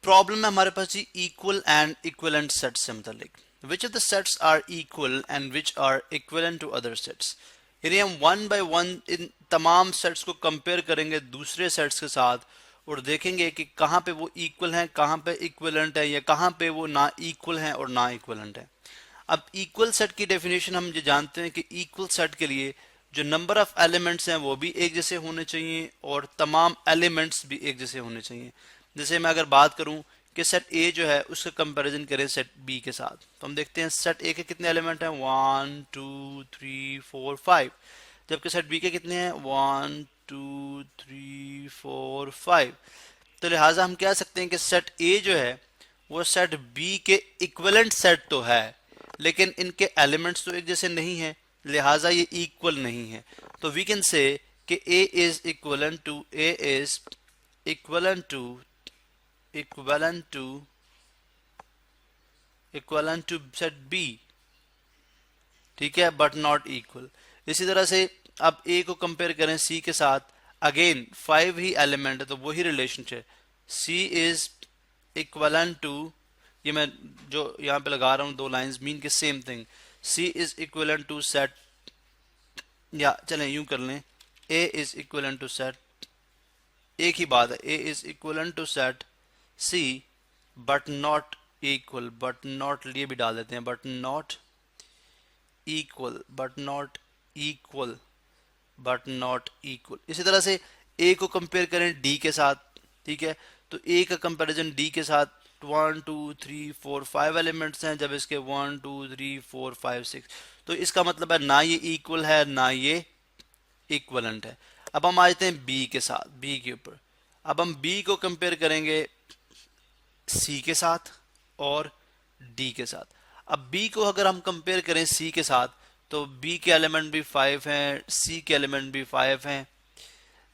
Problem है हमारे पास जी इक्वल एंड इक्विवेलेंट सेट से मुतालिक। Which of the sets are equal and which are equivalent to other sets. यानी हम वन बाय वन इन तमाम सेट्स को कंपेयर करेंगे दूसरे सेट्स के साथ और देखेंगे कि कहाँ पे वो इक्वल हैं, कहाँ पे इक्विवेलेंट है, या कहाँ पे वो ना इक्वल हैं और ना इक्विवेलेंट है। अब इक्वल सेट की डेफिनेशन हम ये जानते हैं कि इक्वल सेट के लिए जो नंबर ऑफ एलिमेंट्स हैं वो भी एक जैसे होने चाहिए और तमाम एलिमेंट्स भी एक जैसे होने चाहिए। जैसे मैं अगर बात करूं कि सेट ए जो है उसका कंपैरिजन करें सेट बी के साथ, तो हम देखते हैं सेट ए के कितने एलिमेंट हैं, 1 2 3 4 5, जबकि सेट बी के कितने हैं, 1 2 3 4 5। तो लिहाजा हम कह सकते हैं कि सेट ए जो है वो सेट बी के इक्विवेलेंट सेट तो है, लेकिन इनके एलिमेंट्स तो एक जैसे नहीं है, लिहाजा ये इक्वल नहीं है। तो वी कैन से कि A is equivalent to equivalent to set B, ठीक है, बट नॉट इक्वल। इसी तरह से अब ए को कंपेयर करें सी के साथ, अगेन 5 ही एलिमेंट है तो वही relationship, C is equivalent to, ये मैं जो यहाँ पे लगा रहा हूँ दो लाइंस मीन के same thing, C is equivalent to set, या चलें यूं कर लें, A is equivalent to set, एक ही बात है, A is equivalent to set C but not equal, but not लिए भी डाल देते हैं, but not equal, but not equal, but not equal. इसी तरह से ए को कंपेयर करें डी के साथ, ठीक है, तो ए का कंपैरिजन डी के साथ 1 2 3 4 5 एलिमेंट्स हैं, जब इसके 1 2 3 4 5 6, तो इसका मतलब है ना ये इक्वल है ना ये इक्वलेंट है। अब हम आ जाते हैं बी के साथ, बी के ऊपर। अब हम बी को कंपेयर करेंगे सी के साथ और डी के साथ। अब बी को अगर हम कंपेयर करें सी के साथ, तो बी के एलिमेंट भी 5 हैं, सी के एलिमेंट भी 5 हैं,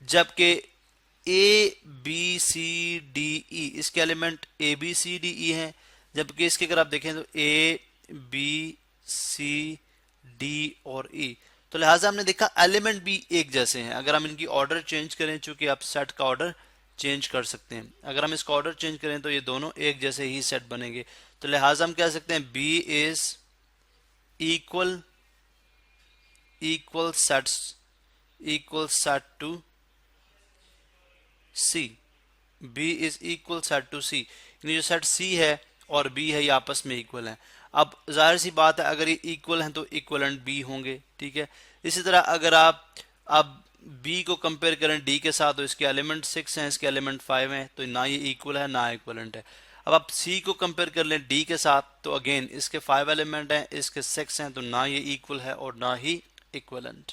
जबकि ए बी सी डी ई, इसके element A B C D E हैं, जबकि इसके अगर आप देखें तो ए बी सी डी और ई। तो लिहाजा हमने देखा एलिमेंट भी एक जैसे हैं। अगर हम इनकी ऑर्डर चेंज करें, चूंकि आप सेट का ऑर्डर चेंज कर सकते हैं, अगर हम इसका ऑर्डर चेंज करें तो ये दोनों एक जैसे ही सेट बनेंगे। तो लिहाजा हम कह सकते हैं B is equal equal set to C, B is equal set to C, यानी जो सेट सी है और बी है ये आपस में इक्वल हैं। अब जाहिर सी बात है अगर ये इक्वल हैं तो इक्वलेंट बी होंगे, ठीक है। इसी तरह अगर आप अब बी को कंपेयर करें डी के साथ, तो इसके एलिमेंट 6 हैं, इसके एलिमेंट 5 हैं, तो ना ये इक्वल है ना इक्वलेंट है। अब आप सी को कंपेयर कर लें डी के साथ, तो अगेन इसके 5 एलिमेंट हैं, इसके 6 हैं, तो ना ये इक्वल है और ना ही इक्वलेंट।